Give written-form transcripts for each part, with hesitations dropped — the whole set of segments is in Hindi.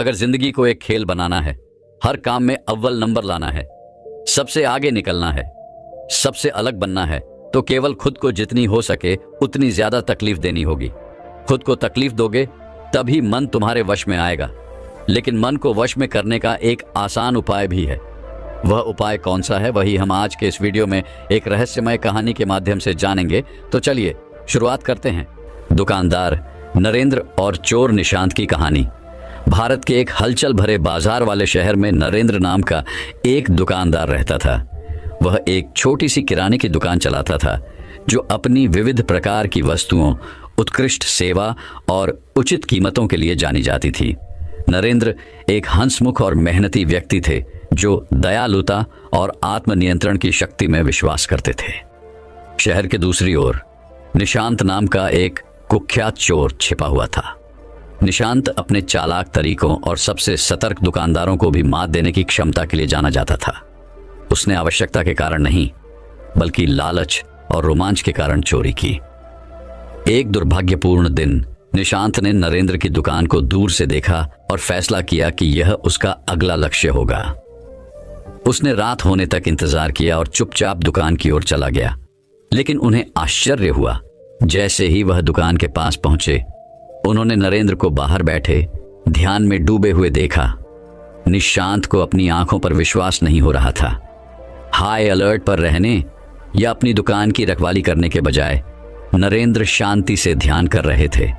अगर जिंदगी को एक खेल बनाना है, हर काम में अव्वल नंबर लाना है, सबसे आगे निकलना है, सबसे अलग बनना है, तो केवल खुद को जितनी हो सके उतनी ज्यादा तकलीफ देनी होगी। खुद को तकलीफ दोगे तभी मन तुम्हारे वश में आएगा। लेकिन मन को वश में करने का एक आसान उपाय भी है। वह उपाय कौन सा है, वही हम आज के इस वीडियो में एक रहस्यमय कहानी के माध्यम से जानेंगे। तो चलिए शुरुआत करते हैं। दुकानदार नरेंद्र और चोर निशांत की कहानी। भारत के एक हलचल भरे बाजार वाले शहर में नरेंद्र नाम का एक दुकानदार रहता था। वह एक छोटी सी किराने की दुकान चलाता था जो अपनी विविध प्रकार की वस्तुओं, उत्कृष्ट सेवा और उचित कीमतों के लिए जानी जाती थी। नरेंद्र एक हंसमुख और मेहनती व्यक्ति थे जो दयालुता और आत्मनियंत्रण की शक्ति में विश्वास करते थे। शहर के दूसरी ओर निशांत नाम का एक कुख्यात चोर छिपा हुआ था। निशांत अपने चालाक तरीकों और सबसे सतर्क दुकानदारों को भी मात देने की क्षमता के लिए जाना जाता था। उसने आवश्यकता के कारण नहीं, बल्कि लालच और रोमांच के कारण चोरी की। एक दुर्भाग्यपूर्ण दिन निशांत ने नरेंद्र की दुकान को दूर से देखा और फैसला किया कि यह उसका अगला लक्ष्य होगा। उसने रात होने तक इंतजार किया और चुपचाप दुकान की ओर चला गया। लेकिन उन्हें आश्चर्य हुआ। जैसे ही वह दुकान के पास पहुंचे, उन्होंने नरेंद्र को बाहर बैठे ध्यान में डूबे हुए देखा। निशांत को अपनी आंखों पर विश्वास नहीं हो रहा था। हाई अलर्ट पर रहने या अपनी दुकान की रखवाली करने के बजाय नरेंद्र शांति से ध्यान कर रहे थे।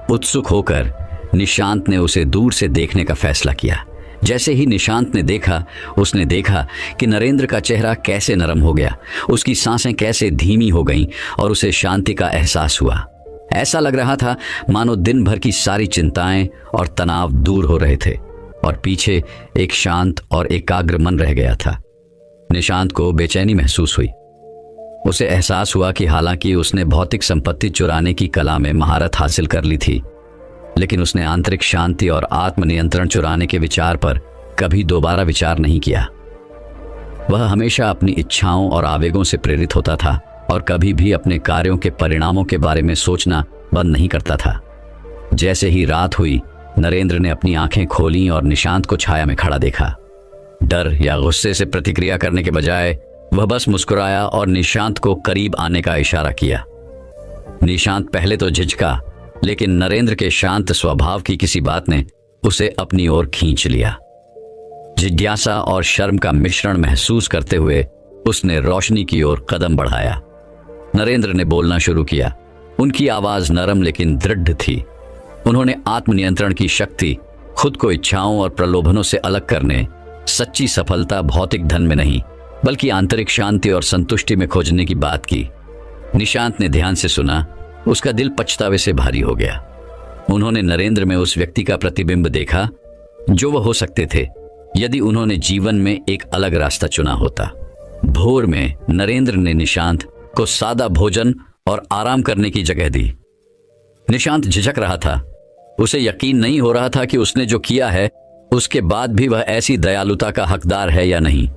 उत्सुक होकर निशांत ने उसे दूर से देखने का फैसला किया। जैसे ही निशांत ने देखा, उसने देखा कि नरेंद्र का चेहरा कैसे नरम हो गया, उसकी सांसें कैसे धीमी हो गईं और उसे शांति का एहसास हुआ। ऐसा लग रहा था मानो दिन भर की सारी चिंताएं और तनाव दूर हो रहे थे और पीछे एक शांत और एकाग्र मन रह गया था। निशांत को बेचैनी महसूस हुई। उसे एहसास हुआ कि हालांकि उसने भौतिक संपत्ति चुराने की कला में महारत हासिल कर ली थी, लेकिन उसने आंतरिक शांति और आत्मनियंत्रण चुराने के विचार पर कभी दोबारा विचार नहीं किया। वह हमेशा अपनी इच्छाओं और आवेगों से प्रेरित होता था और कभी भी अपने कार्यों के परिणामों के बारे में सोचना बंद नहीं करता था। जैसे ही रात हुई, नरेंद्र ने अपनी आंखें खोलीं और निशांत को छाया में खड़ा देखा। डर या गुस्से से प्रतिक्रिया करने के बजाय वह बस मुस्कुराया और निशांत को करीब आने का इशारा किया। निशांत पहले तो झिझका, लेकिन नरेंद्र के शांत स्वभाव की किसी बात ने उसे अपनी ओर खींच लिया। जिज्ञासा और शर्म का मिश्रण महसूस करते हुए उसने रोशनी की ओर कदम बढ़ाया। नरेंद्र ने बोलना शुरू किया। उनकी आवाज नरम लेकिन दृढ़ थी। उन्होंने आत्मनियंत्रण की शक्ति, खुद को इच्छाओं और प्रलोभनों से अलग करने, सच्ची सफलता भौतिक धन में नहीं बल्कि आंतरिक शांति और संतुष्टि में खोजने की बात की। निशांत ने ध्यान से सुना। उसका दिल पछतावे से भारी हो गया। उन्होंने नरेंद्र में उस व्यक्ति का प्रतिबिंब देखा जो वह हो सकते थे यदि उन्होंने जीवन में एक अलग रास्ता चुना होता। भोर में नरेंद्र ने निशांत को सादा भोजन और आराम करने की जगह दी। निशांत झिझक रहा था। उसे यकीन नहीं हो रहा था कि उसने जो किया है उसके बाद भी वह ऐसी दयालुता का हकदार है या नहीं।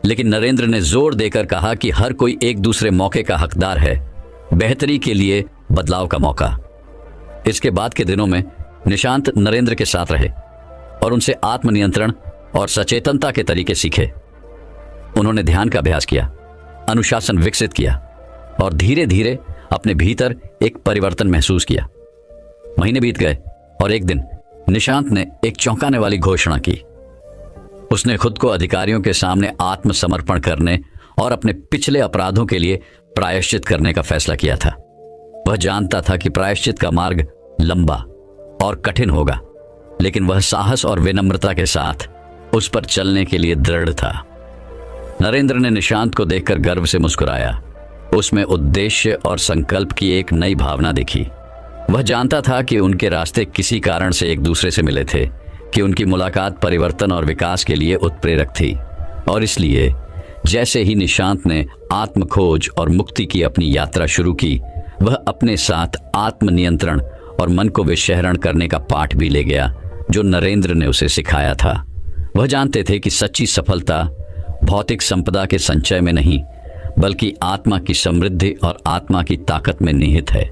लेकिन नरेंद्र ने जोर देकर कहा कि हर कोई एक दूसरे मौके का हकदार है, बेहतरी के लिए बदलाव का मौका। इसके बाद के दिनों में निशांत नरेंद्र के साथ रहे और उनसे आत्मनियंत्रण और सचेतनता के तरीके सीखे। उन्होंने ध्यान का अभ्यास किया, अनुशासन विकसित किया और धीरे धीरे अपने भीतर एक परिवर्तन महसूस किया। महीने बीत गए और एक दिन निशांत ने एक चौंकाने वाली घोषणा की। उसने खुद को अधिकारियों के सामने आत्मसमर्पण करने और अपने पिछले अपराधों के लिए प्रायश्चित करने का फैसला किया था। वह जानता था कि प्रायश्चित का मार्ग लंबा और कठिन होगा, लेकिन वह साहस और विनम्रता के साथ उस पर चलने के लिए दृढ़ था। नरेंद्र ने निशांत को देखकर गर्व से मुस्कुराया। उसमें उद्देश्य और संकल्प की एक नई भावना दिखी। वह जानता था कि उनके रास्ते किसी कारण से एक दूसरे से मिले थे, कि उनकी मुलाकात परिवर्तन और विकास के लिए उत्प्रेरक थी। और इसलिए जैसे ही निशांत ने आत्म खोज और मुक्ति की अपनी यात्रा शुरू की, वह अपने साथ आत्मनियंत्रण और मन को विषहरण करने का पाठ भी ले गया जो नरेंद्र ने उसे सिखाया था। वह जानते थे कि सच्ची सफलता भौतिक संपदा के संचय में नहीं, बल्कि आत्मा की समृद्धि और आत्मा की ताकत में निहित है।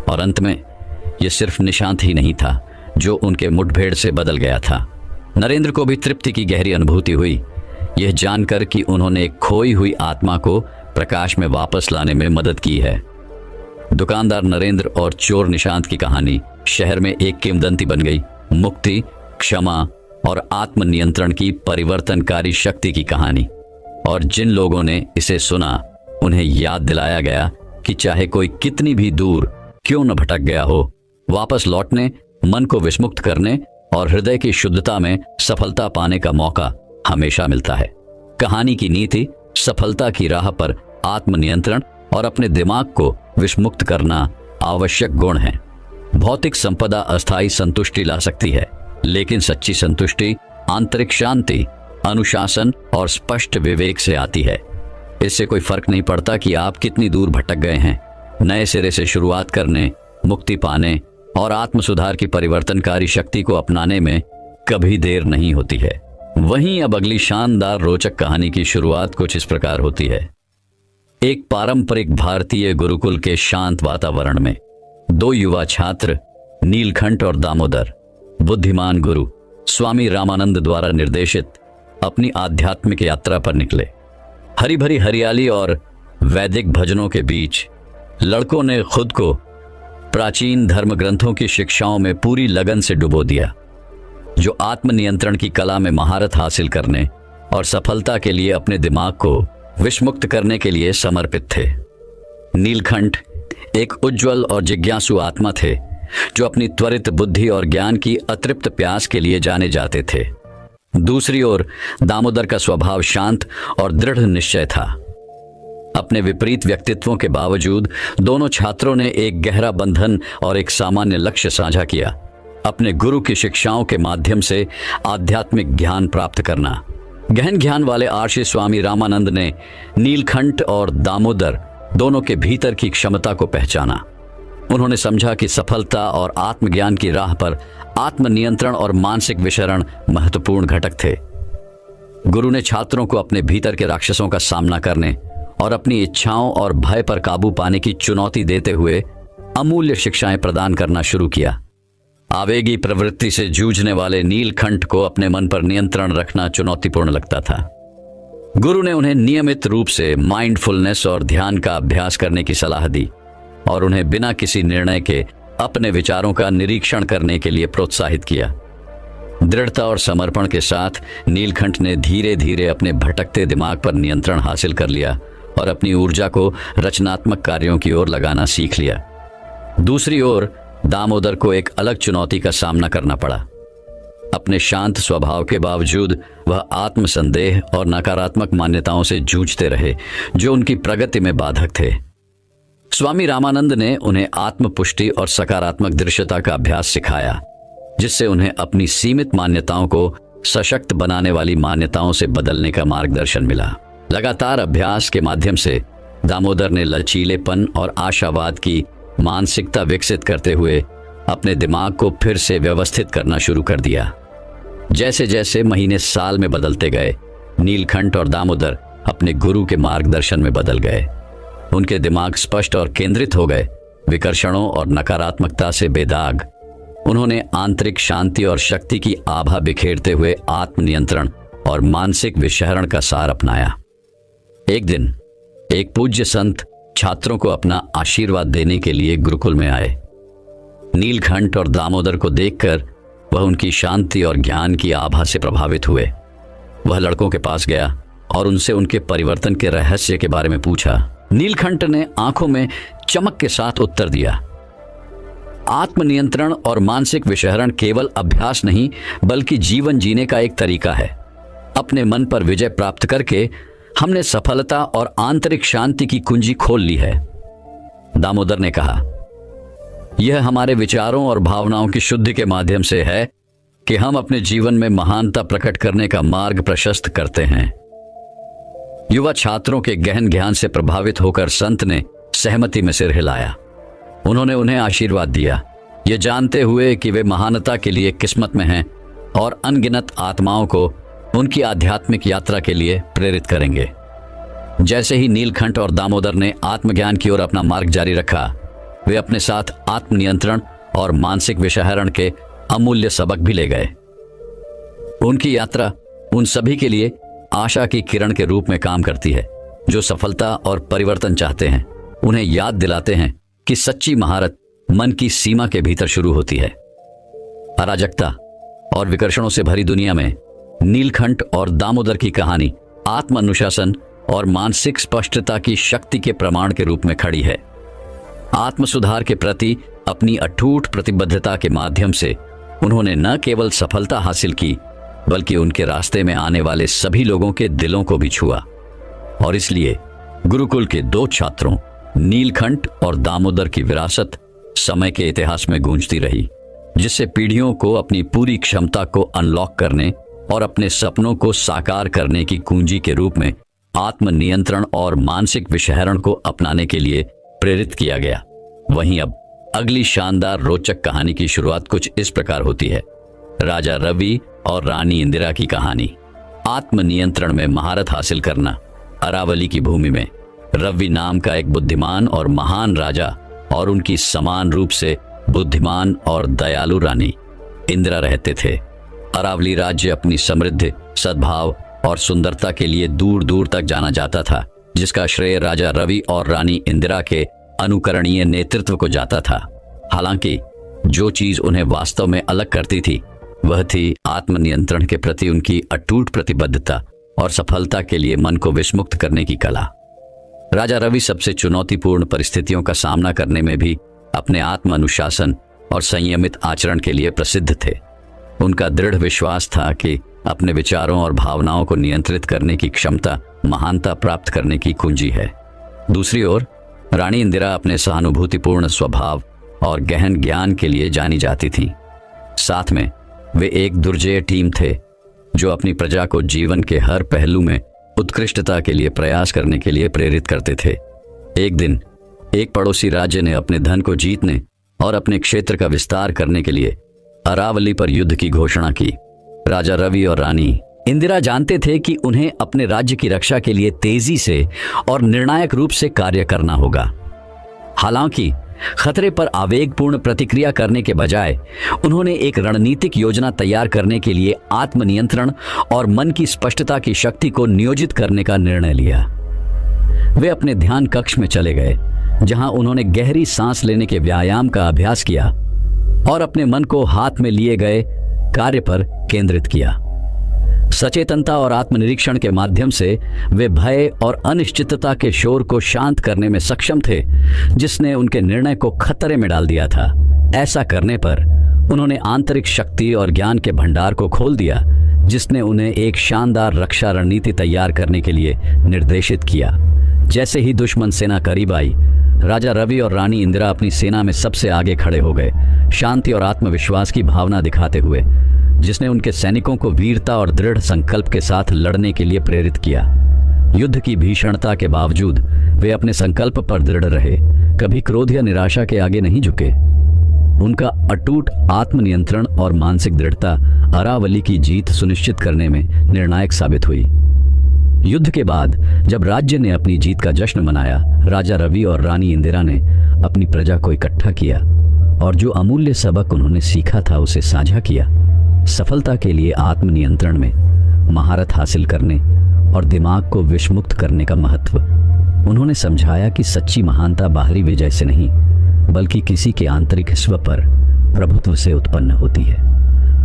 और अंत में यह सिर्फ निशांत ही नहीं था, जो उनके मुठभेड़ से बदल गया था। नरेंद्र को भी तृप्ति की गहरी अनुभूति हुई, यह जानकर कि उन्होंने एक खोई हुई आत्मा को प्रकाश में वापस लाने में मदद की है। दुकानदार नरेंद्र और चोर निशांत की कहानी शहर में एक किंवदंती बन गई। मुक्ति, क्षमा और आत्मनियंत्रण की परिवर्तनकारी शक्ति की कहानी। और जिन लोगों ने इसे सुना उन्हें याद दिलाया गया कि चाहे कोई कितनी भी दूर क्यों न भटक गया हो, वापस लौटने, मन को विस्मुक्त करने और हृदय की शुद्धता में सफलता पाने का मौका हमेशा मिलता है। कहानी की नीति सफलता की राह पर आत्मनियंत्रण और अपने दिमाग को विस्मुक्त करना आवश्यक गुण है। भौतिक संपदा अस्थायी संतुष्टि ला सकती है, लेकिन सच्ची संतुष्टि आंतरिक शांति, अनुशासन और स्पष्ट विवेक से आती है। इससे कोई फर्क नहीं पड़ता कि आप कितनी दूर भटक गए हैं। नए सिरे से शुरुआत करने, मुक्ति पाने और आत्म सुधार की परिवर्तनकारी शक्ति को अपनाने में कभी देर नहीं होती है। वहीं अब अगली शानदार रोचक कहानी की शुरुआत कुछ इस प्रकार होती है। एक पारंपरिक भारतीय गुरुकुल के शांत वातावरण में दो युवा छात्र नीलकंठ और दामोदर बुद्धिमान गुरु स्वामी रामानंद द्वारा निर्देशित अपनी आध्यात्मिक यात्रा पर निकले। हरी भरी हरियाली और वैदिक भजनों के बीच लड़कों ने खुद को प्राचीन धर्म ग्रंथों की शिक्षाओं में पूरी लगन से डुबो दिया, जो आत्मनियंत्रण की कला में महारत हासिल करने और सफलता के लिए अपने दिमाग को विषमुक्त करने के लिए समर्पित थे। नीलकंठ एक उज्जवल और जिज्ञासु आत्मा थे, जो अपनी त्वरित बुद्धि और ज्ञान की अतृप्त प्यास के लिए जाने जाते थे। दूसरी ओर दामोदर का स्वभाव शांत और दृढ़ निश्चय था। अपने विपरीत व्यक्तित्वों के बावजूद दोनों छात्रों ने एक गहरा बंधन और एक सामान्य लक्ष्य साझा किया, अपने गुरु की शिक्षाओं के माध्यम से आध्यात्मिक ज्ञान प्राप्त करना। गहन ज्ञान वाले आर्षि स्वामी रामानंद ने नीलकंठ और दामोदर दोनों के भीतर की क्षमता को पहचाना। उन्होंने समझा कि सफलता और आत्मज्ञान की राह पर आत्मनियंत्रण और मानसिक विशरण महत्वपूर्ण घटक थे। गुरु ने छात्रों को अपने भीतर के राक्षसों का सामना करने और अपनी इच्छाओं और भय पर काबू पाने की चुनौती देते हुए अमूल्य शिक्षाएं प्रदान करना शुरू किया। आवेगी प्रवृत्ति से जूझने वाले नीलकंठ को अपने मन पर नियंत्रण रखना चुनौतीपूर्ण लगता था। गुरु ने उन्हें नियमित रूप से माइंडफुलनेस और ध्यान का अभ्यास करने की सलाह दी और उन्हें बिना किसी निर्णय के अपने विचारों का निरीक्षण करने के लिए प्रोत्साहित किया। दृढ़ता और समर्पण के साथ नीलकंठ ने धीरे धीरे अपने भटकते दिमाग पर नियंत्रण हासिल कर लिया और अपनी ऊर्जा को रचनात्मक कार्यों की ओर लगाना सीख लिया। दूसरी ओर दामोदर को एक अलग चुनौती का सामना करना पड़ा। अपने शांत स्वभाव के बावजूद वह आत्मसंदेह और नकारात्मक मान्यताओं से जूझते रहे, जो उनकी प्रगति में बाधक थे। स्वामी रामानंद ने उन्हें आत्मपुष्टि और सकारात्मक दृश्यता का अभ्यास सिखाया, जिससे उन्हें अपनी सीमित मान्यताओं को सशक्त बनाने वाली मान्यताओं से बदलने का मार्गदर्शन मिला। लगातार अभ्यास के माध्यम से दामोदर ने लचीलेपन और आशावाद की मानसिकता विकसित करते हुए अपने दिमाग को फिर से व्यवस्थित करना शुरू कर दिया। जैसे जैसे महीने साल में बदलते गए, नीलकंठ और दामोदर अपने गुरु के मार्गदर्शन में बदल गए। उनके दिमाग स्पष्ट और केंद्रित हो गए, विकर्षणों और नकारात्मकता से बेदाग। उन्होंने आंतरिक शांति और शक्ति की आभा बिखेरते हुए आत्मनियंत्रण और मानसिक विषहरण का सार अपनाया। एक दिन एक पूज्य संत छात्रों को अपना आशीर्वाद देने के लिए गुरुकुल में आए। नीलकंठ और दामोदर को देखकर वह उनकी शांति और ज्ञान की आभा से प्रभावित हुए। वह लड़कों के पास गया और उनसे उनके परिवर्तन के रहस्य के बारे में पूछा। नीलकंठ ने आंखों में चमक के साथ उत्तर दिया, आत्मनियंत्रण और मानसिक विषहरण केवल अभ्यास नहीं, बल्कि जीवन जीने का एक तरीका है। अपने मन पर विजय प्राप्त करके हमने सफलता और आंतरिक शांति की कुंजी खोल ली है। दामोदर ने कहा, यह हमारे विचारों और भावनाओं की शुद्धि के माध्यम से है कि हम अपने जीवन में महानता प्रकट करने का मार्ग प्रशस्त करते हैं। युवा छात्रों के गहन ज्ञान से प्रभावित होकर संत ने सहमति में सिर हिलाया। उन्होंने उन्हें आशीर्वाद दिया, ये जानते हुए कि वे महानता के लिए किस्मत में हैं और अनगिनत आत्माओं को उनकी आध्यात्मिक यात्रा के लिए प्रेरित करेंगे। जैसे ही नीलकंठ और दामोदर ने आत्मज्ञान की ओर अपना मार्ग जारी रखा, वे अपने साथ आत्मनियंत्रण और मानसिक विषहरण के अमूल्य सबक भी ले गए। उनकी यात्रा उन सभी के लिए आशा की किरण के रूप में काम करती है जो सफलता और परिवर्तन चाहते हैं। उन्हें याद दिलाते हैं कि सच्ची महारत मन की सीमा के भीतर शुरू होती है। अराजकता और विकर्षणों से भरी दुनिया में नीलकंठ और दामोदर की कहानी आत्म अनुशासन और मानसिक स्पष्टता की शक्ति के प्रमाण के रूप में खड़ी है। आत्म सुधार के प्रति अपनी अटूट प्रतिबद्धता के माध्यम से उन्होंने न केवल सफलता हासिल की बल्कि उनके रास्ते में आने वाले सभी लोगों के दिलों को भी छुआ। और इसलिए गुरुकुल के दो छात्रों नीलकंठ और दामोदर की विरासत समय के इतिहास में गूंजती रही, जिससे पीढ़ियों को अपनी पूरी क्षमता को अनलॉक करने और अपने सपनों को साकार करने की कुंजी के रूप में आत्मनियंत्रण और मानसिक विषहरण को अपनाने के लिए प्रेरित किया गया। वहीं अब अगली शानदार रोचक कहानी की शुरुआत कुछ इस प्रकार होती है। राजा रवि और रानी इंदिरा की कहानी। आत्मनियंत्रण में महारत हासिल करना। अरावली की भूमि में रवि नाम का एक बुद्धिमान और महान राजा और उनकी समान रूप से बुद्धिमान और दयालु रानी इंदिरा रहते थे। अरावली राज्य अपनी समृद्धि, सद्भाव और सुंदरता के लिए दूर दूर तक जाना जाता था, जिसका श्रेय राजा रवि और रानी इंदिरा के अनुकरणीय नेतृत्व को जाता था। हालांकि जो चीज उन्हें वास्तव में अलग करती थी वह थी आत्मनियंत्रण के प्रति उनकी अटूट प्रतिबद्धता और सफलता के लिए मन को विस्मुक्त करने की कला। राजा रवि सबसे चुनौतीपूर्ण परिस्थितियों का सामना करने में भी अपने आत्म अनुशासन और संयमित आचरण के लिए प्रसिद्ध थे। उनका दृढ़ विश्वास था कि अपने विचारों और भावनाओं को नियंत्रित करने की क्षमता महानता प्राप्त करने की कुंजी है। दूसरी ओर रानी इंदिरा अपने सहानुभूतिपूर्ण स्वभाव और गहन ज्ञान के लिए जानी जाती थीं। साथ में वे एक दुर्जेय टीम थे जो अपनी प्रजा को जीवन के हर पहलू में उत्कृष्टता के लिए प्रयास करने के लिए प्रेरित करते थे। एक दिन एक पड़ोसी राज्य ने अपने धन को जीतने और अपने क्षेत्र का विस्तार करने के लिए अरावली पर युद्ध की घोषणा की। राजा रवि और रानी इंदिरा जानते थे कि उन्हें अपने राज्य की रक्षा के लिए तेजी से और निर्णायक रूप से कार्य करना होगा। हालांकि खतरे पर आवेगपूर्ण प्रतिक्रिया करने के बजाय उन्होंने एक रणनीतिक योजना तैयार करने के लिए आत्मनियंत्रण और मन की स्पष्टता की शक्ति को नियोजित करने का निर्णय लिया। वे अपने ध्यान कक्ष में चले गए, जहां उन्होंने गहरी सांस लेने के व्यायाम का अभ्यास किया और अपने मन को हाथ में लिए गए कार्य पर केंद्रित किया। सचेतनता और आत्मनिरीक्षण के माध्यम से वे भय और अनिश्चितता के शोर को शांत करने में सक्षम थे, जिसने उनके निर्णय को खतरे में डाल दिया था। ऐसा करने पर उन्होंने आंतरिक शक्ति और ज्ञान के भंडार को खोल दिया, जिसने उन्हें एक शानदार रक्षा रणनीति तैयार करने के लिए निर्देशित किया। जैसे ही दुश्मन सेना करीब आई, राजा रवि और रानी इंदिरा अपनी सेना में सबसे आगे खड़े हो गए, शांति और आत्मविश्वास की भावना दिखाते हुए, जिसने उनके सैनिकों को वीरता और दृढ़ संकल्प के साथ लड़ने के लिए प्रेरित किया। युद्ध की भीषणता के बावजूद वे अपने संकल्प पर दृढ़ रहे, कभी क्रोध या निराशा के आगे नहीं झुके। उनका अटूट आत्मनियंत्रण और मानसिक दृढ़ता अरावली की जीत सुनिश्चित करने में निर्णायक साबित हुई। युद्ध के बाद जब राज्य ने अपनी जीत का जश्न मनाया, राजा रवि और रानी इंदिरा ने अपनी प्रजा को इकट्ठा किया और जो अमूल्य सबक उन्होंने सीखा था उसे साझा किया। सफलता के लिए आत्मनियंत्रण में महारत हासिल करने और दिमाग को विषमुक्त करने का महत्व उन्होंने समझाया कि सच्ची महानता बाहरी विजय से नहीं बल्कि किसी के आंतरिक स्व पर प्रभुत्व से उत्पन्न होती है।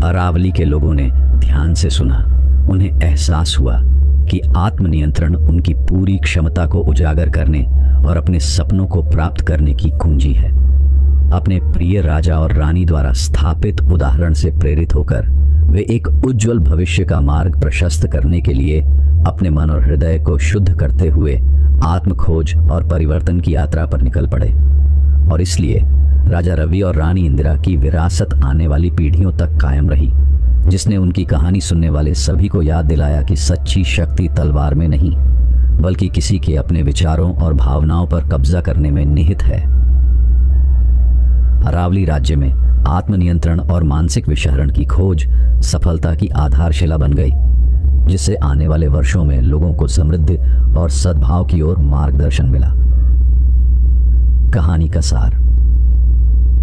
अरावली के लोगों ने ध्यान से सुना। उन्हें एहसास हुआ कि आत्मनियंत्रण उनकी पूरी क्षमता को उजागर करने और अपने सपनों को प्राप्त करने की कुंजी है। अपने प्रिय राजा और रानी द्वारा स्थापित उदाहरण से प्रेरित होकर वे एक उज्जवल भविष्य का मार्ग प्रशस्त करने के लिए अपने मन और हृदय को शुद्ध करते हुए आत्मखोज और परिवर्तन की यात्रा पर निकल पड़े। और इसलिए राजा रवि और रानी इंदिरा की विरासत आने वाली पीढ़ियों तक कायम रही, जिसने उनकी कहानी सुनने वाले सभी को याद दिलाया कि सच्ची शक्ति तलवार में नहीं बल्कि किसी के अपने विचारों और भावनाओं पर कब्जा करने में निहित है। अरावली राज्य में आत्मनियंत्रण और मानसिक विषहरण की खोज सफलता की आधारशिला बन गई, जिससे आने वाले वर्षों में लोगों को समृद्धि और सद्भाव की ओर मार्गदर्शन मिला। कहानी का सार।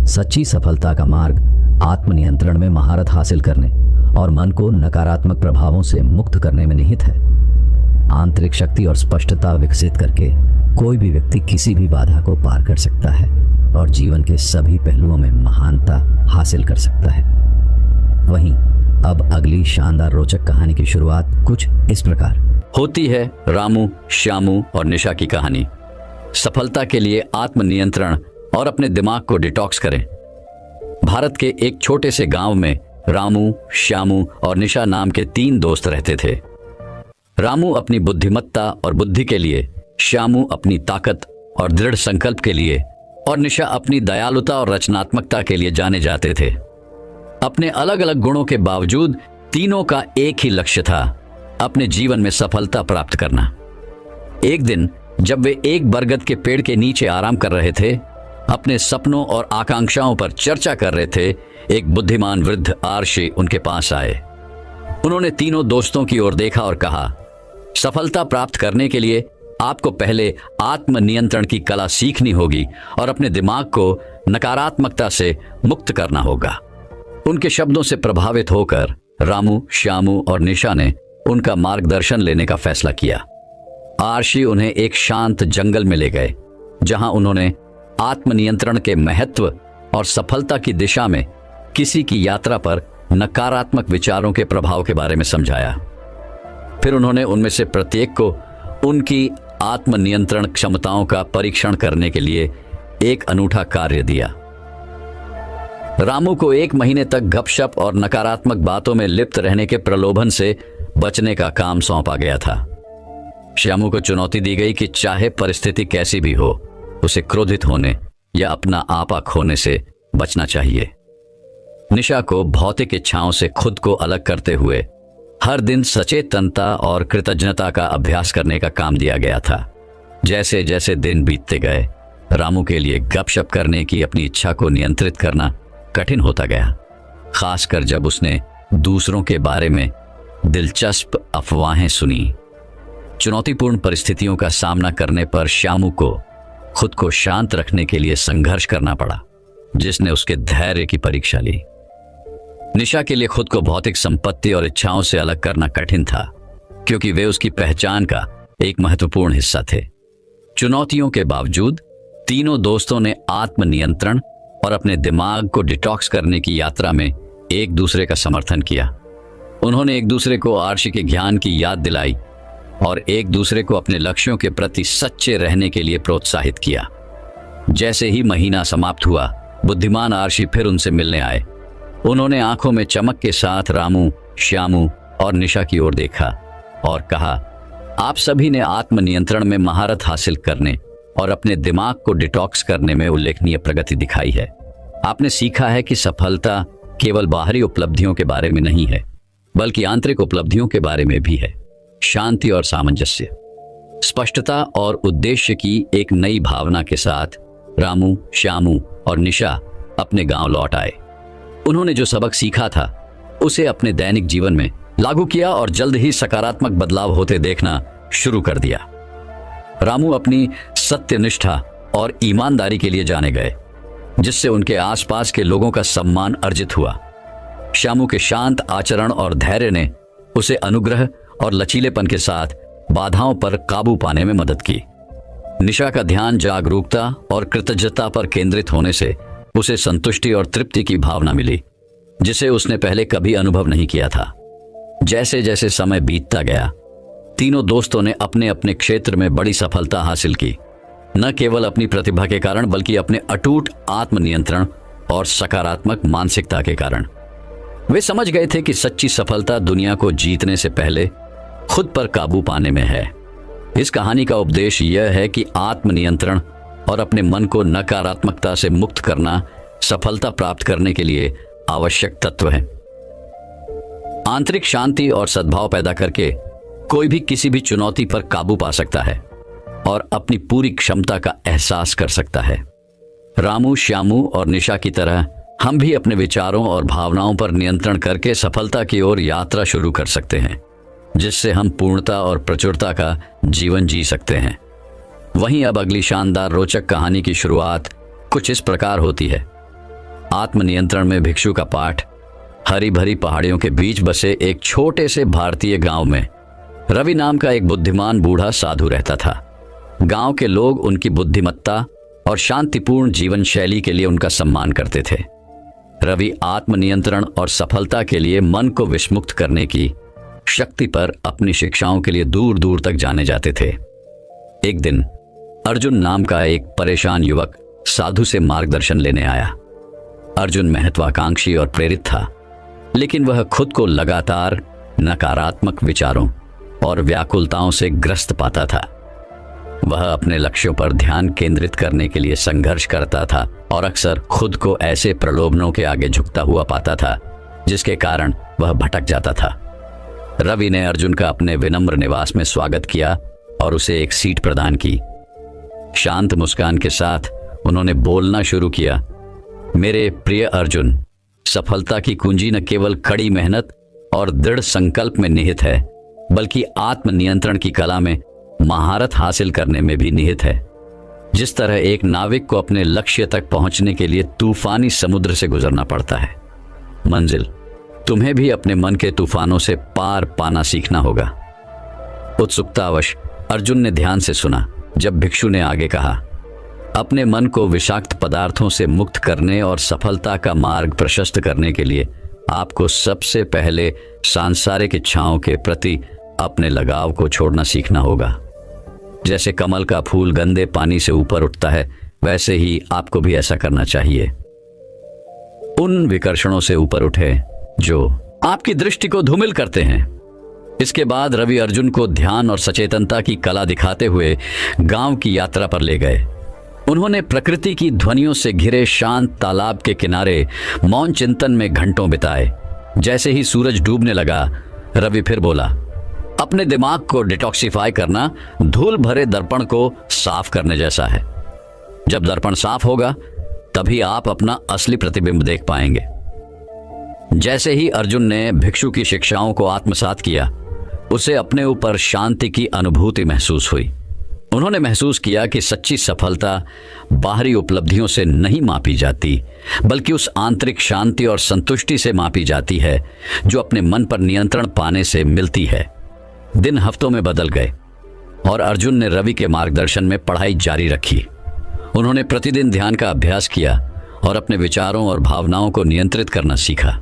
सच्ची सफलता का मार्ग आत्मनियंत्रण में महारत हासिल करने और मन को नकारात्मक प्रभावों से मुक्त करने में निहित है। आंतरिक शक्ति और स्पष्टता विकसित करके कोई भी व्यक्ति किसी भी बाधा को पार कर सकता है और जीवन के सभी पहलुओं में महानता हासिल कर सकता है। वहीं अब अगली शानदार रोचक कहानी की शुरुआत कुछ इस प्रकार होती है। रामू, श्यामू और निशा की कहानी। सफलता के लिए आत्मनियंत्रण और अपने दिमाग को डिटॉक्स करें। भारत के एक छोटे से गांव में रामू, श्यामू और निशा नाम के 3 दोस्त रहते थे। रामू अपनी बुद्धिमत्ता और बुद्धि के लिए, श्यामू अपनी ताकत और दृढ़ संकल्प के लिए और निशा अपनी दयालुता और रचनात्मकता के लिए जाने जाते थे। अपने अलग अलग गुणों के बावजूद तीनों का एक ही लक्ष्य था, अपने जीवन में सफलता प्राप्त करना। एक दिन जब वे एक बरगद के पेड़ के नीचे आराम कर रहे थे, अपने सपनों और आकांक्षाओं पर चर्चा कर रहे थे, एक बुद्धिमान वृद्ध आर्षि उनके पास आए। उन्होंने तीनों दोस्तों की ओर देखा और कहा, सफलता प्राप्त करने के लिए आपको पहले आत्मनियंत्रण की कला सीखनी होगी और अपने दिमाग को नकारात्मकता से मुक्त करना होगा। उनके शब्दों से प्रभावित होकर रामू, श्यामू और निशा ने उनका मार्गदर्शन लेने का फैसला किया। आर्षि उन्हें एक शांत जंगल में ले गए, जहां उन्होंने आत्मनियंत्रण के महत्व और सफलता की दिशा में किसी की यात्रा पर नकारात्मक विचारों के प्रभाव के बारे में समझाया। फिर उन्होंने उनमें से प्रत्येक को उनकी आत्मनियंत्रण क्षमताओं का परीक्षण करने के लिए एक अनूठा कार्य दिया। रामू को 1 महीने तक गपशप और नकारात्मक बातों में लिप्त रहने के प्रलोभन से बचने का काम सौंपा गया था। श्यामू को चुनौती दी गई कि चाहे परिस्थिति कैसी भी हो, उसे क्रोधित होने या अपना आपा खोने से बचना चाहिए। निशा को भौतिक इच्छाओं से खुद को अलग करते हुए हर दिन सचेतनता और कृतज्ञता का अभ्यास करने का काम दिया गया था। जैसे जैसे दिन बीतते गए, रामू के लिए गपशप करने की अपनी इच्छा को नियंत्रित करना कठिन होता गया, खासकर जब उसने दूसरों के बारे में दिलचस्प अफवाहें सुनी। चुनौतीपूर्ण परिस्थितियों का सामना करने पर श्यामू को खुद को शांत रखने के लिए संघर्ष करना पड़ा, जिसने उसके धैर्य की परीक्षा ली। निशा के लिए खुद को भौतिक संपत्ति और इच्छाओं से अलग करना कठिन था, क्योंकि वे उसकी पहचान का एक महत्वपूर्ण हिस्सा थे। चुनौतियों के बावजूद तीनों दोस्तों ने आत्मनियंत्रण और अपने दिमाग को डिटॉक्स करने की यात्रा में एक दूसरे का समर्थन किया। उन्होंने एक दूसरे को आर्षि के ज्ञान की याद दिलाई और एक दूसरे को अपने लक्ष्यों के प्रति सच्चे रहने के लिए प्रोत्साहित किया। जैसे ही महीना समाप्त हुआ, बुद्धिमान आर्षि फिर उनसे मिलने आए। उन्होंने आंखों में चमक के साथ रामू, श्यामू और निशा की ओर देखा और कहा, आप सभी ने आत्मनियंत्रण में महारत हासिल करने और अपने दिमाग को डिटॉक्स करने में उल्लेखनीय प्रगति दिखाई है। आपने सीखा है कि सफलता केवल बाहरी उपलब्धियों के बारे में नहीं है, बल्कि आंतरिक उपलब्धियों के बारे में भी है। शांति और सामंजस्य, स्पष्टता और उद्देश्य की एक नई भावना के साथ रामू, श्यामू और निशा अपने गांव लौट आए। उन्होंने जो सबक सीखा था उसे अपने दैनिक जीवन में लागू किया और जल्द ही सकारात्मक बदलाव होते देखना शुरू कर दिया। रामू अपनी सत्यनिष्ठा और ईमानदारी के लिए जाने गए, जिससे उनके आसपास के लोगों का सम्मान अर्जित हुआ। श्यामू के शांत आचरण और धैर्य ने उसे अनुग्रह और लचीलेपन के साथ बाधाओं पर काबू पाने में मदद की। निशा का ध्यान जागरूकता और कृतज्ञता पर केंद्रित होने से उसे संतुष्टि और तृप्ति की भावना मिली, जिसे उसने पहले कभी अनुभव नहीं किया था। जैसे जैसे समय बीतता गया, तीनों दोस्तों ने अपने अपने क्षेत्र में बड़ी सफलता हासिल की, न केवल अपनी प्रतिभा के कारण बल्कि अपने अटूट आत्मनियंत्रण और सकारात्मक मानसिकता के कारण। वे समझ गए थे कि सच्ची सफलता दुनिया को जीतने से पहले खुद पर काबू पाने में है। इस कहानी का उपदेश यह है कि आत्मनियंत्रण और अपने मन को नकारात्मकता से मुक्त करना सफलता प्राप्त करने के लिए आवश्यक तत्व है। आंतरिक शांति और सद्भाव पैदा करके कोई भी किसी भी चुनौती पर काबू पा सकता है और अपनी पूरी क्षमता का एहसास कर सकता है। रामू, श्यामू और निशा की तरह हम भी अपने विचारों और भावनाओं पर नियंत्रण करके सफलता की ओर यात्रा शुरू कर सकते हैं, जिससे हम पूर्णता और प्रचुरता का जीवन जी सकते हैं। वहीं अब अगली शानदार रोचक कहानी की शुरुआत कुछ इस प्रकार होती है। आत्मनियंत्रण में भिक्षु का पाठ हरी भरी पहाड़ियों के बीच बसे एक छोटे से भारतीय गांव में रवि नाम का एक बुद्धिमान बूढ़ा साधु रहता था। गांव के लोग उनकी बुद्धिमत्ता और शांतिपूर्ण जीवन शैली के लिए उनका सम्मान करते थे। रवि आत्मनियंत्रण और सफलता के लिए मन को विषमुक्त करने की शक्ति पर अपनी शिक्षाओं के लिए दूर दूर तक जाने जाते थे। एक दिन अर्जुन नाम का एक परेशान युवक साधु से मार्गदर्शन लेने आया। अर्जुन महत्वाकांक्षी और प्रेरित था, लेकिन वह खुद को लगातार नकारात्मक विचारों और व्याकुलताओं से ग्रस्त पाता था। वह अपने लक्ष्यों पर ध्यान केंद्रित करने के लिए संघर्ष करता था और अक्सर खुद को ऐसे प्रलोभनों के आगे झुकता हुआ पाता था जिसके कारण वह भटक जाता था। रवि ने अर्जुन का अपने विनम्र निवास में स्वागत किया और उसे एक सीट प्रदान की। शांत मुस्कान के साथ उन्होंने बोलना शुरू किया। मेरे प्रिय अर्जुन, सफलता की कुंजी न केवल कड़ी मेहनत और दृढ़ संकल्प में निहित है, बल्कि आत्मनियंत्रण की कला में महारत हासिल करने में भी निहित है। जिस तरह एक नाविक को अपने लक्ष्य तक पहुंचने के लिए तूफानी समुद्र से गुजरना पड़ता है, मंजिल तुम्हें भी अपने मन के तूफानों से पार पाना सीखना होगा। उत्सुकतावश अर्जुन ने ध्यान से सुना जब भिक्षु ने आगे कहा, अपने मन को विषाक्त पदार्थों से मुक्त करने और सफलता का मार्ग प्रशस्त करने के लिए आपको सबसे पहले सांसारिक इच्छाओं के प्रति अपने लगाव को छोड़ना सीखना होगा। जैसे कमल का फूल गंदे पानी से ऊपर उठता है, वैसे ही आपको भी ऐसा करना चाहिए। उन विकर्षणों से ऊपर उठे जो आपकी दृष्टि को धूमिल करते हैं। इसके बाद रवि अर्जुन को ध्यान और सचेतनता की कला दिखाते हुए गांव की यात्रा पर ले गए। उन्होंने प्रकृति की ध्वनियों से घिरे शांत तालाब के किनारे मौन चिंतन में घंटों बिताए। जैसे ही सूरज डूबने लगा, रवि फिर बोला, अपने दिमाग को डिटॉक्सिफाई करना धूल भरे दर्पण को साफ करने जैसा है। जब दर्पण साफ होगा, तभी आप अपना असली प्रतिबिंब देख पाएंगे। जैसे ही अर्जुन ने भिक्षु की शिक्षाओं को आत्मसात किया, उसे अपने ऊपर शांति की अनुभूति महसूस हुई। उन्होंने महसूस किया कि सच्ची सफलता बाहरी उपलब्धियों से नहीं मापी जाती, बल्कि उस आंतरिक शांति और संतुष्टि से मापी जाती है जो अपने मन पर नियंत्रण पाने से मिलती है। दिन हफ्तों में बदल गए और अर्जुन ने रवि के मार्गदर्शन में पढ़ाई जारी रखी। उन्होंने प्रतिदिन ध्यान का अभ्यास किया और अपने विचारों और भावनाओं को नियंत्रित करना सीखा।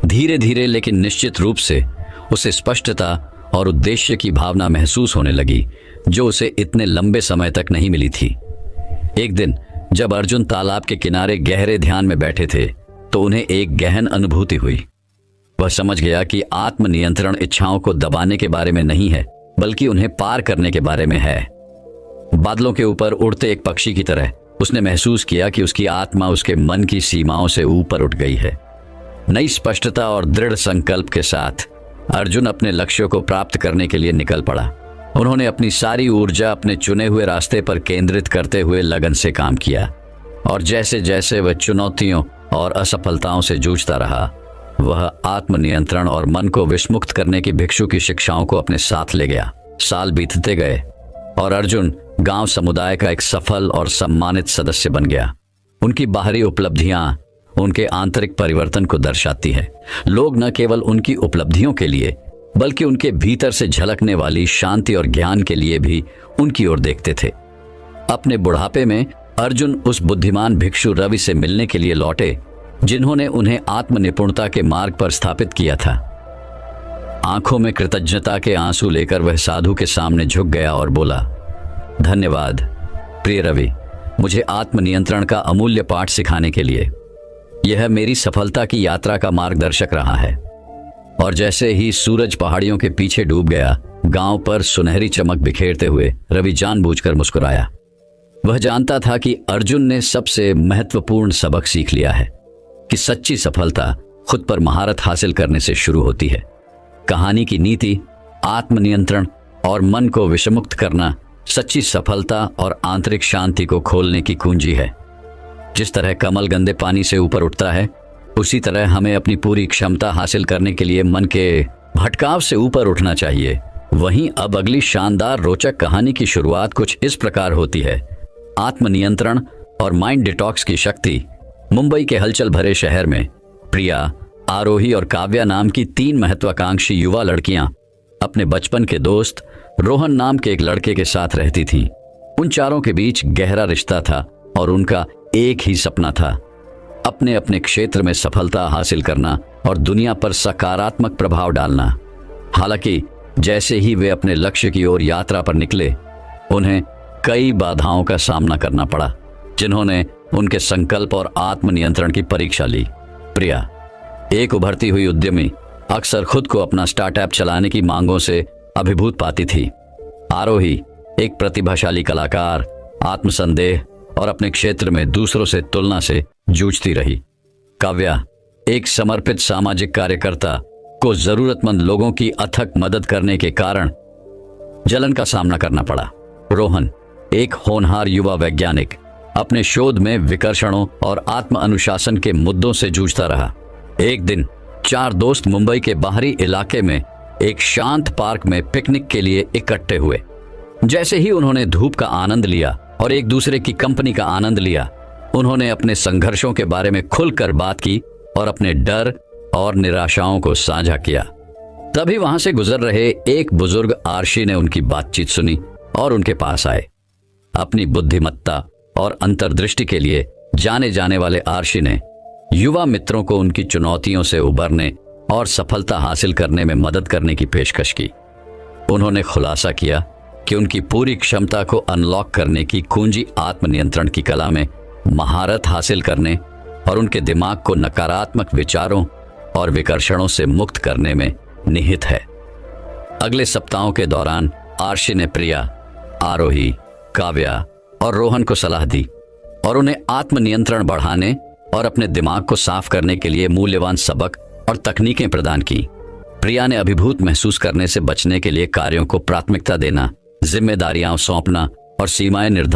धीरे धीरे लेकिन निश्चित रूप से उसे स्पष्टता और उद्देश्य की भावना महसूस होने लगी जो उसे इतने लंबे समय तक नहीं मिली थी। एक दिन जब अर्जुन तालाब के किनारे गहरे ध्यान में बैठे थे, तो उन्हें एक गहन अनुभूति हुई। वह समझ गया कि आत्मनियंत्रण इच्छाओं को दबाने के बारे में नहीं है, बल्कि उन्हें पार करने के बारे में है। बादलों के ऊपर उड़ते एक पक्षी की तरह उसने महसूस किया कि उसकी आत्मा उसके मन की सीमाओं से ऊपर उठ गई है। नई स्पष्टता और दृढ़ संकल्प के साथ अर्जुन अपने लक्ष्यों को प्राप्त करने के लिए निकल पड़ा। उन्होंने अपनी सारी ऊर्जा अपने चुने हुए रास्ते पर केंद्रित करते हुए लगन से काम किया, और जैसे जैसे वह चुनौतियों और असफलताओं से जूझता रहा, वह आत्मनियंत्रण और मन को विषमुक्त करने की भिक्षु की शिक्षाओं को अपने साथ ले गया। साल बीतते गए और अर्जुन गांव समुदाय का एक सफल और सम्मानित सदस्य बन गया। उनकी बाहरी उपलब्धियां उनके आंतरिक परिवर्तन को दर्शाती है। लोग न केवल उनकी उपलब्धियों के लिए, बल्कि उनके भीतर से झलकने वाली शांति और ज्ञान के लिए भी उनकी ओर देखते थे। अपने बुढ़ापे में अर्जुन उस बुद्धिमान भिक्षु रवि से मिलने के लिए लौटे जिन्होंने उन्हें आत्मनिपुणता के मार्ग पर स्थापित किया था। आंखों में कृतज्ञता के आंसू लेकर वह साधु के सामने झुक गया और बोला, धन्यवाद प्रिय रवि, मुझे आत्मनियंत्रण का अमूल्य पाठ सिखाने के लिए। यह मेरी सफलता की यात्रा का मार्गदर्शक रहा है। और जैसे ही सूरज पहाड़ियों के पीछे डूब गया, गांव पर सुनहरी चमक बिखेरते हुए रवि जानबूझकर मुस्कुराया। वह जानता था कि अर्जुन ने सबसे महत्वपूर्ण सबक सीख लिया है कि सच्ची सफलता खुद पर महारत हासिल करने से शुरू होती है। कहानी की नीति आत्मनियंत्रण और मन को विषमुक्त करना सच्ची सफलता और आंतरिक शांति को खोलने की कुंजी है। जिस तरह कमल गंदे पानी से ऊपर उठता है, उसी तरह हमें अपनी पूरी क्षमता हासिल करने के लिए मन के भटकाव से ऊपर उठना चाहिए। वहीं अब अगली शानदार रोचक कहानी की शुरुआत कुछ इस प्रकार होती है। आत्मनियंत्रण और माइंड डिटॉक्स की शक्ति मुंबई के हलचल भरे शहर में प्रिया, आरोही और काव्या नाम की 3 महत्वाकांक्षी युवा लड़कियां अपने बचपन के दोस्त रोहन नाम के एक लड़के के साथ रहती थीं। उन चारों के बीच गहरा रिश्ता था और उनका एक ही सपना था, अपने अपने क्षेत्र में सफलता हासिल करना और दुनिया पर सकारात्मक प्रभाव डालना। हालांकि जैसे ही वे अपने लक्ष्य की ओर यात्रा पर निकले, उन्हें कई बाधाओं का सामना करना पड़ा, जिन्होंने उनके संकल्प और आत्मनियंत्रण की परीक्षा ली। प्रिया, एक उभरती हुई उद्यमी, अक्सर खुद को अपना स्टार्टअप चलाने की मांगों से अभिभूत पाती थी। आरोही, एक प्रतिभाशाली कलाकार, आत्मसंदेह और अपने क्षेत्र में दूसरों से तुलना से जूझती रही। काव्या, एक समर्पित सामाजिक कार्यकर्ता को जरूरतमंद लोगों की अथक मदद करने के कारण जलन का सामना करना पड़ा। रोहन, एक होनहार युवा वैज्ञानिक, अपने शोध में विकर्षणों और आत्म अनुशासन के मुद्दों से जूझता रहा। एक दिन 4 दोस्त मुंबई के बाहरी इलाके में एक शांत पार्क में पिकनिक के लिए इकट्ठे हुए। जैसे ही उन्होंने धूप का आनंद लिया और एक दूसरे की कंपनी का आनंद लिया, उन्होंने अपने संघर्षों के बारे में खुलकर बात की और अपने डर और निराशाओं को साझा किया। तभी वहां से गुजर रहे एक बुजुर्ग आर्शी ने उनकी बातचीत सुनी और उनके पास आए। अपनी बुद्धिमत्ता और अंतर्दृष्टि के लिए जाने जाने वाले आर्शी ने युवा मित्रों को उनकी चुनौतियों से उबरने और सफलता हासिल करने में मदद करने की पेशकश की। उन्होंने खुलासा किया कि उनकी पूरी क्षमता को अनलॉक करने की कुंजी आत्मनियंत्रण की कला में महारत हासिल करने और उनके दिमाग को नकारात्मक विचारों और विकर्षणों से मुक्त करने में निहित है। अगले सप्ताहों के दौरान आर्शी ने प्रिया, आरोही, काव्या और रोहन को सलाह दी और उन्हें आत्मनियंत्रण बढ़ाने और अपने दिमाग को साफ करने के लिए मूल्यवान सबक और तकनीकें प्रदान की। प्रिया ने अभिभूत महसूस करने से बचने के लिए कार्यों को प्राथमिकता देना, जिम्मेदारियां सौंपना और सीमाएं निर्धारित